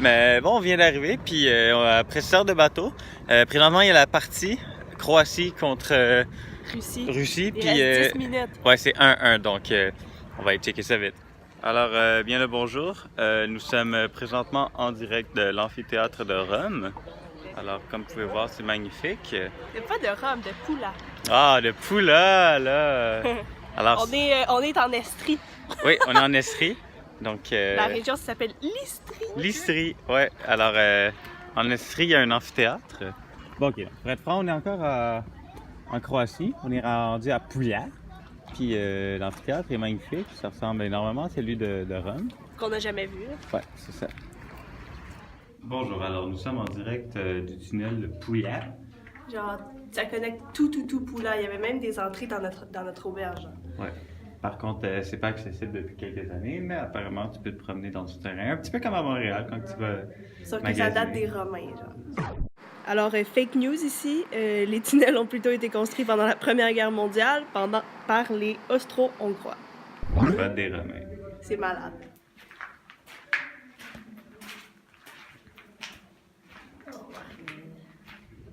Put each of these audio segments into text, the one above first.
Mais bon, on vient d'arriver, puis après 6 heures de bateau, présentement, il y a la partie Croatie contre Russie. Il puis reste 10 minutes. ouais, c'est 1-1, donc on va aller checker ça vite. Alors, bien le bonjour. Nous sommes présentement en direct de l'amphithéâtre de Rome. Alors, comme vous pouvez voir, c'est magnifique. Il n'y a pas de rhum, de poula. Ah, de poula, là! Alors, on est en Estrie. oui, on est en Estrie. Donc, La région s'appelle l'Istrie. l'Istrie, ouais. Alors, en Estrie, il y a un amphithéâtre. Bon, ok. Pour être franc, on est encore en Croatie. On est rendu à Pula. Puis l'amphithéâtre est magnifique. Ça ressemble énormément à celui de Rome. Qu'on n'a jamais vu. Ouais, c'est ça. Bonjour, alors nous sommes en direct du tunnel de Pula. Genre, ça connecte tout Poula. Il y avait même des entrées dans notre auberge. Ouais. Par contre, c'est pas accessible depuis quelques années, mais apparemment, tu peux te promener dans du terrain, un petit peu comme à Montréal quand tu vas Sauf que magasiner. ça date des Romains, genre. Alors, fake news ici, les tunnels ont plutôt été construits pendant la Première Guerre mondiale par les Austro-Hongrois. Ça date des Romains. C'est malade.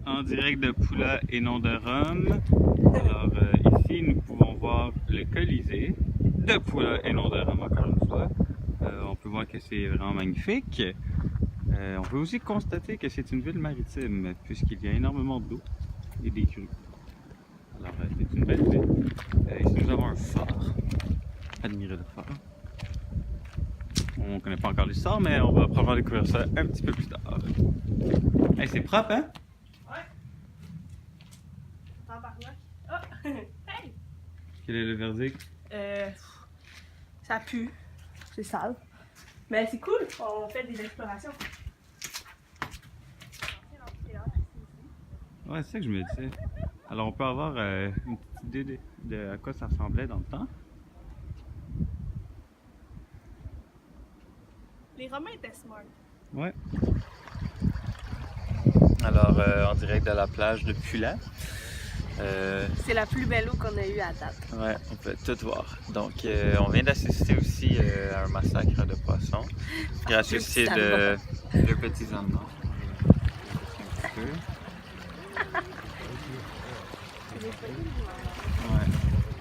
En direct de Pula et non de Rome. Alors ici, nous pouvons voir le Colisée de Pula et non de Rome, encore une fois. On peut voir que c'est vraiment magnifique. On peut aussi constater que c'est une ville maritime, puisqu'il y a énormément d'eau et des crues. Alors, c'est une belle ville. Ici, nous avons un phare. Admirez le phare. On ne connaît pas encore l'histoire, mais on va probablement découvrir ça un petit peu plus tard. Hey, c'est propre, hein? Oh! Hey! Quel est le verdict? Ça pue. C'est sale. Mais c'est cool, on fait des explorations. Ouais, c'est ça que je me disais. Alors, on peut avoir une petite idée de à quoi ça ressemblait dans le temps. Les Romains étaient smart. Ouais. Alors, en direct de la plage de Pula. C'est la plus belle eau qu'on a eue à date. Ouais, on peut tout voir. Donc, on vient d'assister aussi à un massacre de poissons. Gratuité de deux petits Allemands. Un peu. Ouais.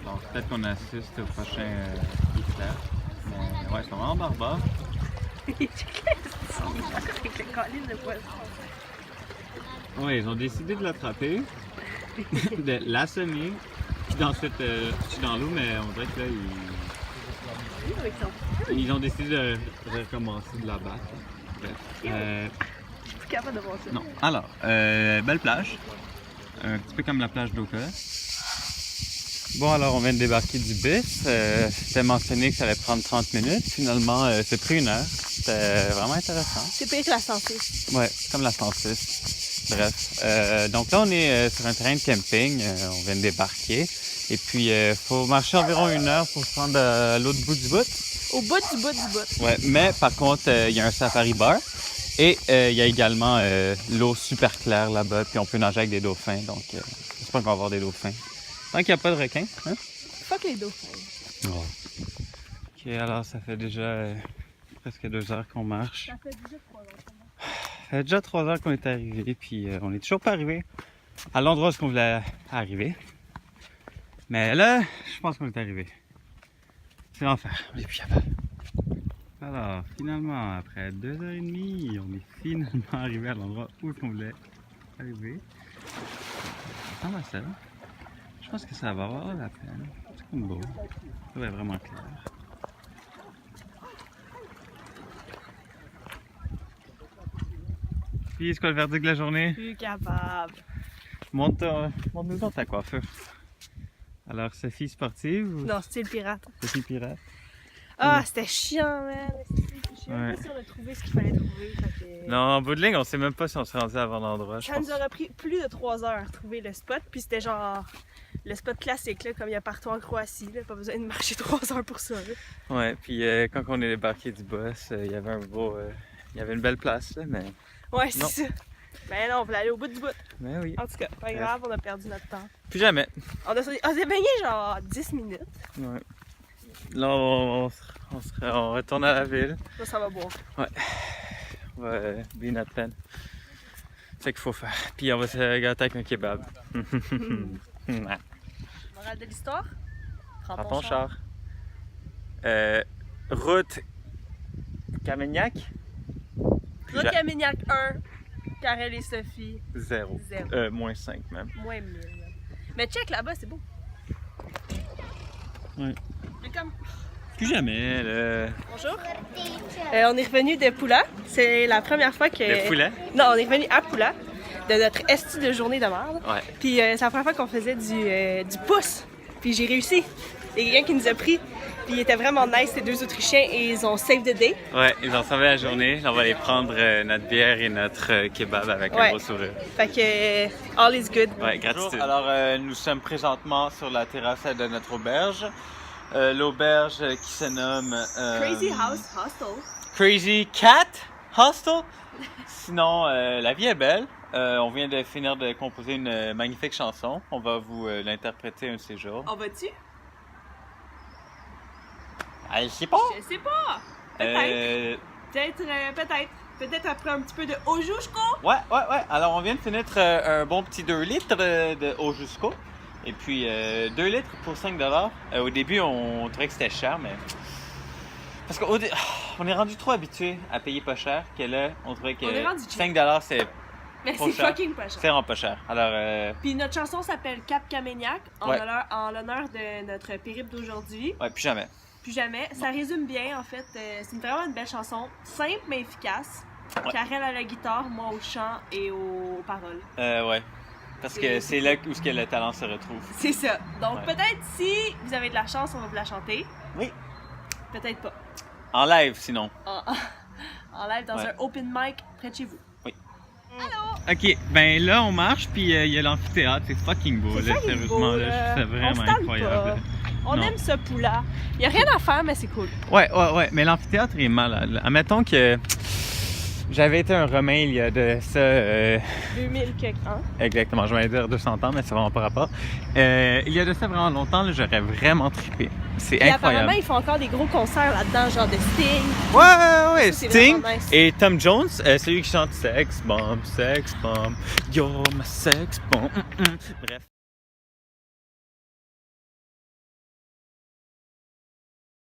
Donc, peut-être qu'on assiste au prochain Hitler. Mais ouais, ils sont vraiment barbares. Avec le collier de poisson. Ouais, ils ont décidé de l'attraper, de l'assommer, puis d'ensuite tuer dans l'eau, mais on dirait que là, ils ont décidé de recommencer de la battre. Bref. Je suis plus capable de voir ça. Non. Alors, belle plage. Un petit peu comme la plage d'Oka. Bon, alors on vient de débarquer du bus. C'était mentionné que ça allait prendre 30 minutes. Finalement, c'est pris 1 heure. C'était vraiment intéressant. C'est pire que la 106. Ouais, comme la 106. Bref. Donc là, on est sur un terrain de camping. On vient de débarquer. Et puis, il faut marcher environ 1 heure pour se rendre à l'autre bout du bout. Au bout du bout du bout. Ouais, mais par contre, il y a un safari bar. Et il y a également l'eau super claire là-bas. Puis on peut nager avec des dauphins. Donc, j'espère qu'on va avoir des dauphins. Tant qu'il n'y a pas de requins, hein? Fuck les dauphins. Oh. Ok, alors ça fait déjà presque 2 heures qu'on marche. Ça fait déjà 3 heures qu'on marche. Ça fait déjà 3 heures qu'on est arrivé, puis on est toujours pas arrivé à l'endroit où on voulait arriver. Mais là, je pense qu'on est arrivé. C'est l'enfer, on est plus capable. Alors, finalement, après 2h30, on est finalement arrivé à l'endroit où on voulait arriver. Ça ressemble à ça. Je pense que ça va avoir la peine. C'est comme beau. Ça va être vraiment clair. Puis, c'est quoi le verdict de la journée? Plus capable. Montre-nous donc ta coiffure. Alors, Sophie sportive ou Non, style pirate. Sophie pirate? Ah, c'était chiant, man. Je suis Ouais. même pas sûre de trouver ce qu'il fallait trouver. Fait que... Non, en bout de ligne, on sait même pas si on s'est rendu avant l'endroit. Ça nous aurait pris plus de 3 heures à trouver le spot. Puis c'était genre le spot classique, là, comme il y a partout en Croatie. Là, pas besoin de marcher 3 heures pour ça. Là. Ouais, puis quand on est débarqué du boss, il y avait un beau. Il y avait une belle place, là, mais. Ouais, c'est Non. ça. Ben non, on voulait aller au bout du bout. Mais oui. En tout cas, pas grave, on a perdu notre temps. Plus jamais. On s'est baigné genre 10 minutes. Ouais. Là, on retourne à la ville. Là, ça va boire. va bien notre peine. C'est ce qu'il faut faire. Puis on va se gâter avec un kebab. Morale de l'histoire? Prends ton char. Route Camignac? Route Camignac 1, Karel et Sophie. 0. Zéro. Moins 5 même. Moins 1000. Mais check là-bas, c'est beau. Ouais. C'est comme... Plus jamais, là. Bonjour. On est revenu de Poula. C'est la première fois que... Le poulet? Non, on est revenu à Poula de notre esti de journée de merde. Ouais. Puis c'est la première fois qu'on faisait du pouce. Puis j'ai réussi. Il y a quelqu'un qui nous a pris. Puis il était vraiment nice, ces deux Autrichiens, et ils ont saved the day. Ouais, ils ont sauvé la journée. On va aller prendre notre bière et notre kebab avec un Ouais. gros sourire. Fait que all is good. Ouais, gratitude. Alors, nous sommes présentement sur la terrasse de notre auberge. L'auberge qui se nomme... Crazy House Hostel. Crazy Cat Hostel. Sinon, la vie est belle. On vient de finir de composer une magnifique chanson. On va vous l'interpréter un de ces jours. On va-tu? Je sais pas. Je sais pas. Peut-être. Peut-être après un petit peu de Ojushko. Ouais. Alors, on vient de finir un bon petit 2 litres de Ojusko. Et puis, 2 litres pour 5 $. Au début, on trouvait que c'était cher, mais... Parce qu'on est rendu trop habitué à payer pas cher, que là, on trouvait que On est rendu cheap. 5 $, c'est Mais trop c'est cher. fucking pas cher. C'est vraiment pas cher. Alors, Puis notre chanson s'appelle Cap Camignac Ouais. en l'honneur de notre périple d'aujourd'hui. ouais, plus jamais. Plus jamais. Ça résume bien, en fait. C'est vraiment une belle chanson. Simple, mais efficace. Ouais. Karel à la guitare, moi au chant et aux paroles. Ouais. Parce que c'est là où le talent se retrouve. C'est ça. Donc Ouais. peut-être si vous avez de la chance, on va vous la chanter. Oui. Peut-être pas. En live, sinon. En live dans Ouais. un open mic près de chez vous. Oui. Allô? Ok, ben là, on marche, puis il y a l'amphithéâtre. C'est fucking beau, C'est là. fucking Sérieusement, beau, là. Je trouve ça On se vraiment tanne incroyable. pas. On Non. aime ce poula. Il y a rien à faire, mais c'est cool. Ouais. Mais l'amphithéâtre est malade. Admettons que j'avais été un Romain il y a de ça... 2000 quelques ans. Exactement, je vais dire 200 ans, mais c'est vraiment pas rapport. Il y a de ça vraiment longtemps, là, j'aurais vraiment trippé. C'est Et incroyable. apparemment, ils font encore des gros concerts là-dedans, genre de Sting. Ouais, Ça, c'est Sting vraiment nice. et Tom Jones, celui qui chante Sex Bomb, Yo, ma sex bomb. Bref.